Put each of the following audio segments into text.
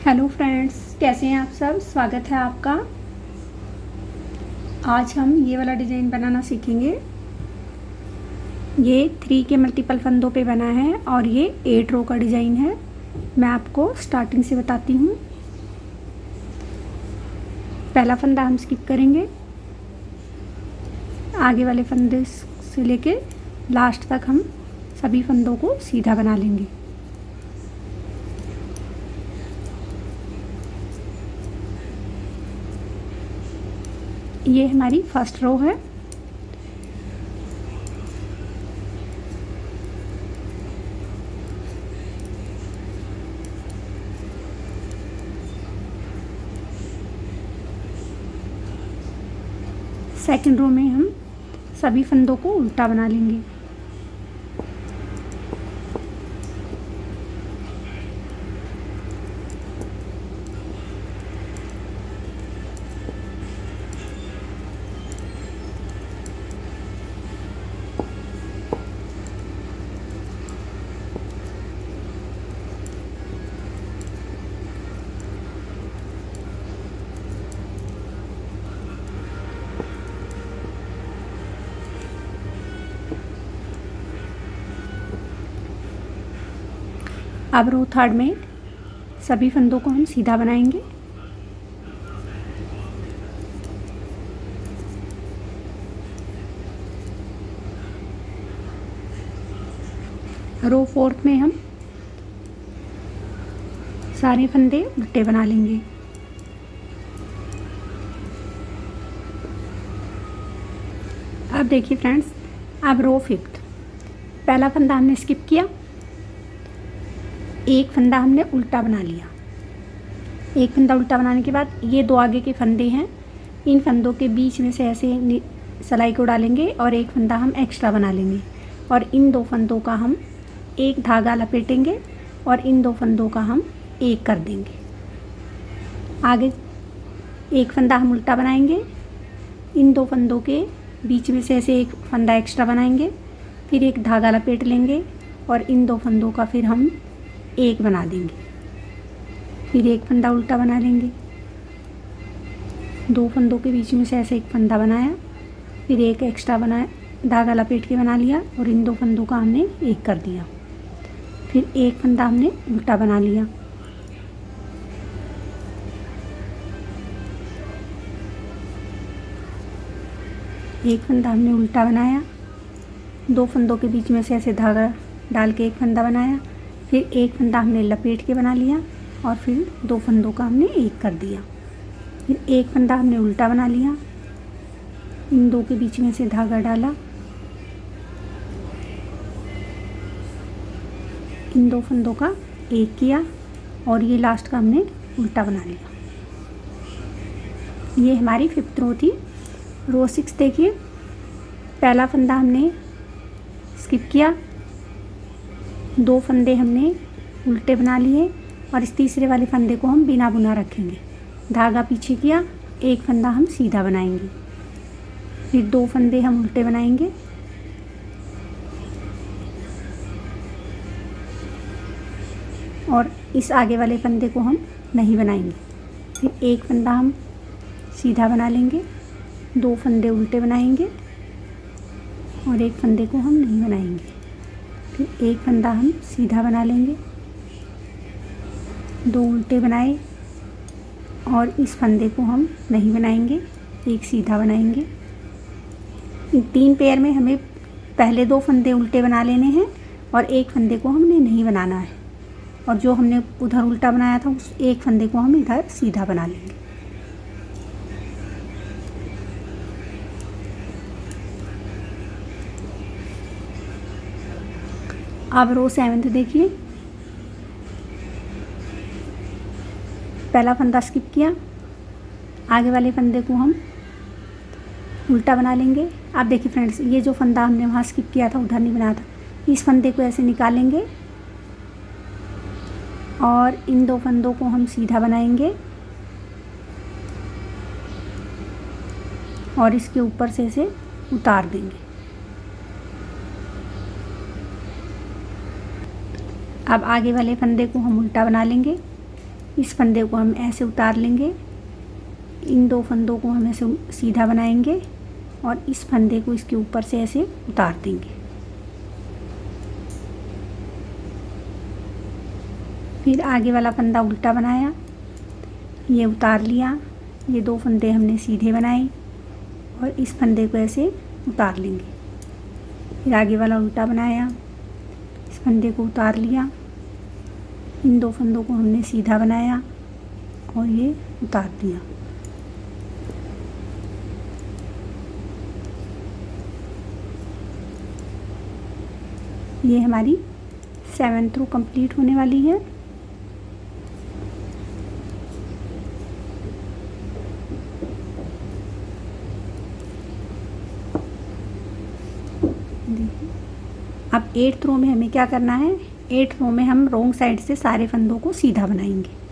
Hello friends, कैसे हैं आप सब। स्वागत है आपका। आज हम ये वाला डिज़ाइन बनाना सीखेंगे। ये 3 के मल्टीपल फंदों पे बना है और ये 8 रो का डिज़ाइन है। मैं आपको स्टार्टिंग से बताती हूँ। पहला फंदा हम स्किप करेंगे, आगे वाले फंदे से लेके लास्ट तक हम सभी फंदों को सीधा बना लेंगे। ये हमारी फर्स्ट रो है। सेकंड रो में हम सभी फंदों को उल्टा बना लेंगे। अब रो थर्ड में सभी फंदों को हम सीधा बनाएंगे। रो फोर्थ में हम सारे फंदे उल्टे बना लेंगे। अब देखिए फ्रेंड्स, अब रो फिफ्थ, पहला फंदा हमने स्किप किया, एक फंदा हमने उल्टा बना लिया। एक फंदा उल्टा बनाने के बाद ये दो आगे के फंदे हैं, इन फंदों के बीच में से ऐसे सिलाई को डालेंगे और एक फंदा हम एक्स्ट्रा बना लेंगे और इन दो फंदों का हम एक धागा लपेटेंगे और इन दो फंदों का हम एक कर देंगे। आगे एक फंदा हम उल्टा बनाएंगे, इन दो फंदों के बीच में से ऐसे एक फंदा एक्स्ट्रा बनाएंगे, फिर एक धागा लपेट लेंगे और इन दो फंदों का फिर हम एक बना देंगे। फिर एक फंदा उल्टा बना लेंगे, दो फंदों के बीच में से ऐसे एक फंदा बनाया, फिर एक एक्स्ट्रा बनाया, धागा लपेट के बना लिया और इन दो फंदों का हमने एक कर दिया। फिर एक फंदा हमने उल्टा बना लिया, एक फंदा हमने उल्टा बनाया, दो फंदों के बीच में से ऐसे धागा डाल के एक फंदा बनाया, फिर एक फंदा हमने लपेट के बना लिया और फिर दो फंदों का हमने एक कर दिया। फिर एक फंदा हमने उल्टा बना लिया, इन दो के बीच में से धागा डाला, इन दो फंदों का एक किया और ये लास्ट का हमने उल्टा बना लिया। ये हमारी फिफ्थ रो थी। रो सिक्स देखिए, पहला फंदा हमने स्किप किया, दो फंदे हमने उल्टे बना लिए और इस तीसरे वाले फंदे को हम बिना बुना रखेंगे। धागा पीछे किया, एक फंदा हम सीधा बनाएंगे, फिर दो फंदे हम उल्टे बनाएंगे, और इस आगे वाले फंदे को हम नहीं बनाएंगे। फिर एक फंदा हम सीधा बना लेंगे, दो फंदे उल्टे बनाएंगे और एक फंदे को हम नहीं बनाएंगे। फिर एक फंदा हम सीधा बना लेंगे, दो उल्टे बनाए और इस फंदे को हम नहीं बनाएंगे, एक सीधा बनाएंगे। इन 3 पेयर में हमें पहले 2 फंदे उल्टे बना लेने हैं और एक फंदे को हमने नहीं बनाना है, और जो हमने उधर उल्टा बनाया था उस एक फंदे को हम इधर सीधा बना लेंगे। अब रो 7 देखिए, पहला फंदा स्किप किया, आगे वाले फंदे को हम उल्टा बना लेंगे। अब देखिए फ्रेंड्स, ये जो फंदा हमने वहाँ स्किप किया था, उधर नहीं बनाया था, इस फंदे को ऐसे निकालेंगे और इन दो फंदों को हम सीधा बनाएंगे और इसके ऊपर से इसे उतार देंगे। अब आगे वाले फंदे को हम उल्टा बना लेंगे इस फंदे को हम ऐसे उतार लेंगे, इन 2 फंदों को हम ऐसे सीधा बनाएंगे और इस फंदे को इसके ऊपर से ऐसे उतार देंगे। फिर आगे वाला फंदा उल्टा बनाया, ये उतार लिया, ये 2 फंदे हमने सीधे बनाए और इस फंदे को ऐसे उतार लेंगे। फिर आगे वाला उल्टा बनाया, इस फंदे को उतार लिया, इन 2 फंदों को हमने सीधा बनाया और ये उतार दिया। ये हमारी 7th रो कंप्लीट होने वाली है। अब 8th रो में हमें क्या करना है, 8th रो में हम रोंग साइड से सारे फंदों को सीधा बनाएंगे।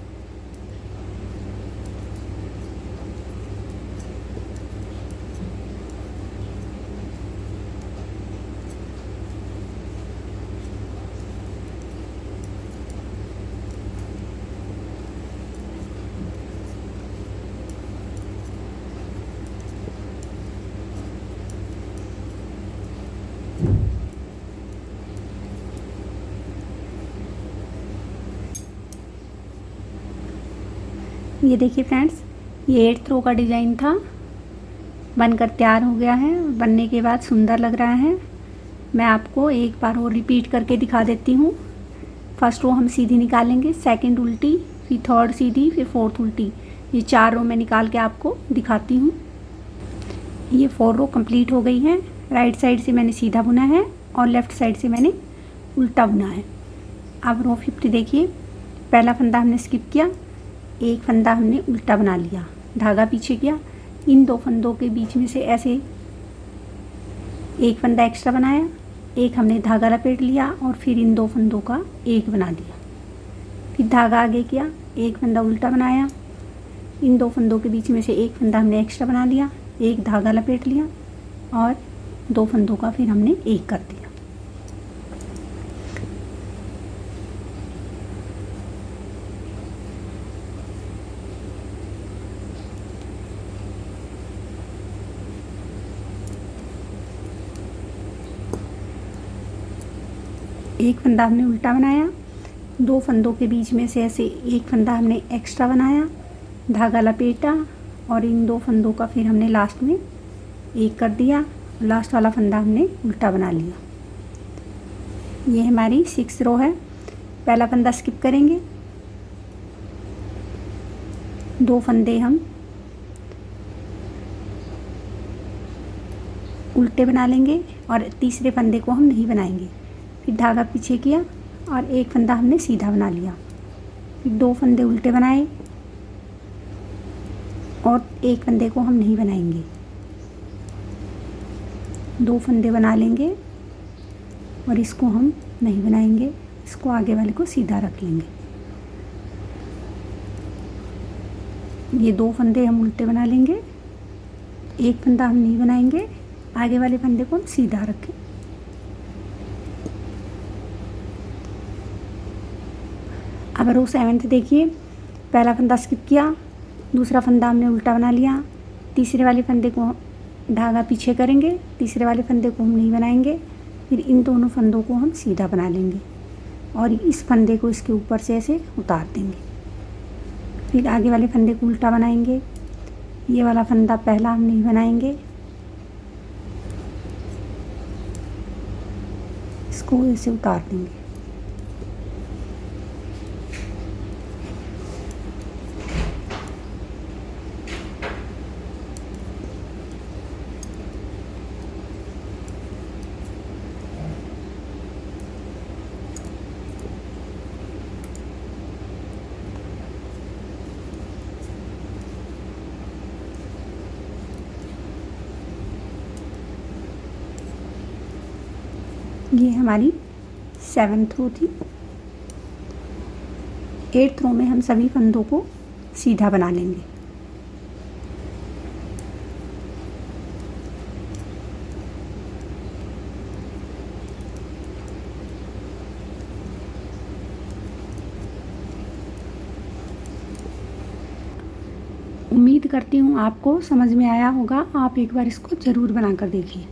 ये देखिए फ्रेंड्स, ये 8th रो का डिज़ाइन था, बनकर तैयार हो गया है। बनने के बाद सुंदर लग रहा है। मैं आपको एक बार और रिपीट करके दिखा देती हूँ। फर्स्ट रो हम सीधी निकालेंगे, सेकंड उल्टी, फिर थर्ड सीधी, फिर फोर्थ उल्टी। ये 4 रो मैं निकाल के आपको दिखाती हूँ। ये 4 रो कंप्लीट हो गई है। राइट साइड से मैंने सीधा बुना है और लेफ़्ट साइड से मैंने उल्टा बुना है। अब रो 50 देखिए, पहला फंदा हमने स्किप किया, एक फंदा हमने उल्टा बना लिया, धागा पीछे किया, इन 2 फंदों के बीच में से ऐसे एक फंदा एक्स्ट्रा बनाया, एक हमने धागा लपेट लिया और फिर इन 2 फंदों का एक बना दिया। फिर धागा आगे किया, एक फंदा उल्टा बनाया, इन 2 फंदों के बीच में से एक फंदा हमने एक्स्ट्रा बना लिया, एक धागा लपेट लिया और 2 फंदों का फिर हमने एक कर दिया। एक फंदा हमने उल्टा बनाया, 2 फंदों के बीच में से ऐसे एक फंदा हमने एक्स्ट्रा बनाया, धागा लपेटा और इन 2 फंदों का फिर हमने लास्ट में एक कर दिया। लास्ट वाला फंदा हमने उल्टा बना लिया। ये हमारी 6th रो है। पहला फंदा स्किप करेंगे, 2 फंदे हम उल्टे बना लेंगे और तीसरे फंदे को हम नहीं बनाएंगे। फिर धागा पीछे किया और एक फंदा हमने सीधा बना लिया, फिर 2 फंदे उल्टे बनाए और एक फंदे को हम नहीं बनाएंगे, 2 फंदे बना लेंगे और इसको हम नहीं बनाएंगे, इसको आगे वाले को सीधा रख लेंगे। ये 2 फंदे हम उल्टे बना लेंगे, एक फंदा हम नहीं बनाएंगे, आगे वाले फंदे को हम सीधा रखें। अब रो 7th देखिए, पहला फंदा स्किप किया, दूसरा फंदा हमने उल्टा बना लिया, तीसरे वाले फंदे को धागा पीछे करेंगे, तीसरे वाले फंदे को हम नहीं बनाएंगे, फिर इन दोनों फंदों को हम सीधा बना लेंगे और इस फंदे को इसके ऊपर से ऐसे उतार देंगे। फिर आगे वाले फंदे को उल्टा बनाएंगे, ये वाला फंदा पहला हम नहीं बनाएंगे, इसको ऐसे उतार देंगे। ये हमारी 7th रो थी। 8th रो में हम सभी फंदों को सीधा बना लेंगे। उम्मीद करती हूँ आपको समझ में आया होगा। आप एक बार इसको ज़रूर बना कर देखिए।